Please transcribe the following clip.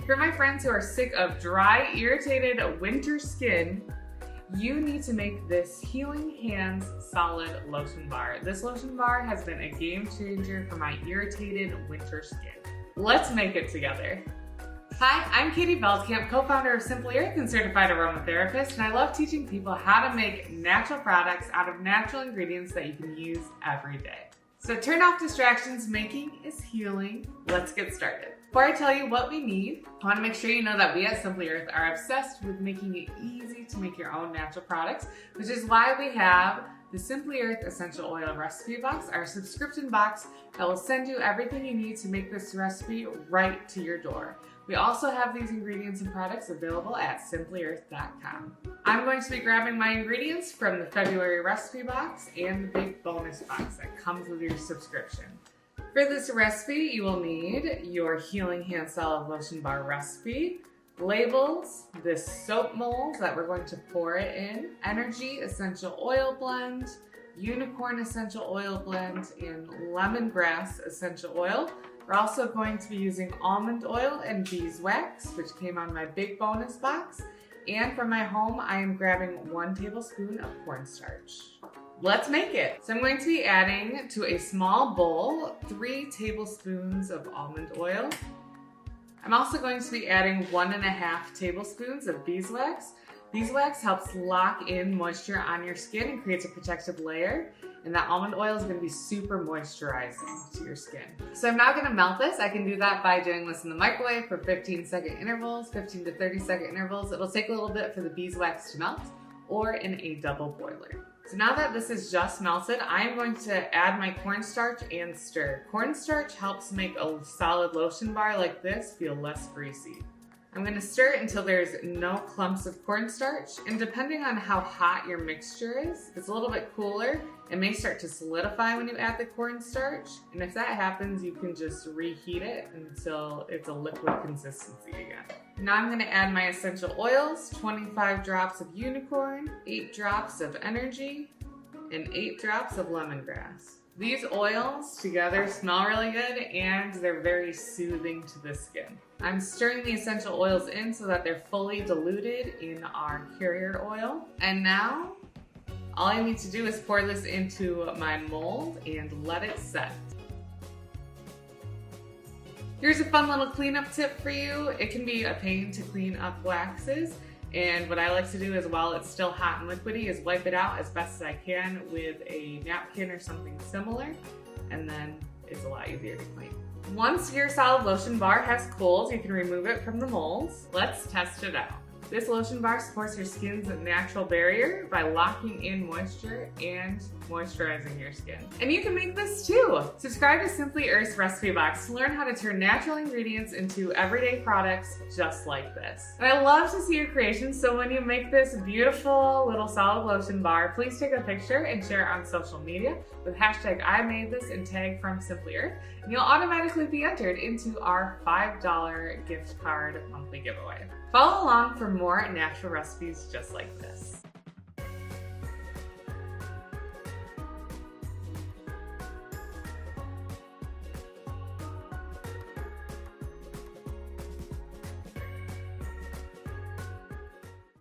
For my friends who are sick of dry, irritated winter skin, you need to make this Healing Hands Solid Lotion Bar. This lotion bar has been a game changer for my irritated winter skin. Let's make it together. Hi, I'm Katie Veldkamp, co-founder of Simply Earth and certified aromatherapist, and I love teaching people how to make natural products out of natural ingredients that you can use every day. So turn off distractions, making is healing. Let's get started. Before I tell you what we need, I want to make sure you know that we at Simply Earth are obsessed with making it easy to make your own natural products, which is why we have the Simply Earth Essential Oil Recipe Box, our subscription box that will send you everything you need to make this recipe right to your door. We also have these ingredients and products available at simplyearth.com. I'm going to be grabbing my ingredients from the February recipe box and the big bonus box that comes with your subscription. For this recipe, you will need your Healing Hand Solid Lotion Bar recipe, labels, this soap mold that we're going to pour it in, energy essential oil blend, unicorn essential oil blend, and lemongrass essential oil. We're also going to be using almond oil and beeswax, which came on my big bonus box. And from my home, I am grabbing 1 tablespoon of cornstarch. Let's make it. So I'm going to be adding to a small bowl 3 tablespoons of almond oil. I'm also going to be adding 1.5 tablespoons of beeswax. Beeswax helps lock in moisture on your skin and creates a protective layer. And that almond oil is going to be super moisturizing to your skin. So I'm now going to melt this. I can do that by doing this in the microwave for 15-second intervals, 15 to 30-second intervals. It'll take a little bit for the beeswax to melt, or in a double boiler. So now that this is just melted, I'm going to add my cornstarch and stir. Cornstarch helps make a solid lotion bar like this feel less greasy. I'm going to stir it until there's no clumps of cornstarch, and depending on how hot your mixture is, if it's a little bit cooler, it may start to solidify when you add the cornstarch, and if that happens, you can just reheat it until it's a liquid consistency again. Now I'm going to add my essential oils, 25 drops of unicorn, 8 drops of energy, and 8 drops of lemongrass. These oils together smell really good and they're very soothing to the skin. I'm stirring the essential oils in so that they're fully diluted in our carrier oil. And now, all I need to do is pour this into my mold and let it set. Here's a fun little cleanup tip for you. It can be a pain to clean up waxes. And what I like to do is, while it's still hot and liquidy, is wipe it out as best as I can with a napkin or something similar, and then it's a lot easier to clean. Once your solid lotion bar has cooled, you can remove it from the molds. Let's test it out. This lotion bar supports your skin's natural barrier by locking in moisture and moisturizing your skin. And you can make this too! Subscribe to Simply Earth's recipe box to learn how to turn natural ingredients into everyday products just like this. And I love to see your creations, so when you make this beautiful little solid lotion bar, please take a picture and share it on social media with hashtag #IMadeThis and tag from Simply Earth, and you'll automatically be entered into our $5 gift card monthly giveaway. Follow along for more natural recipes just like this.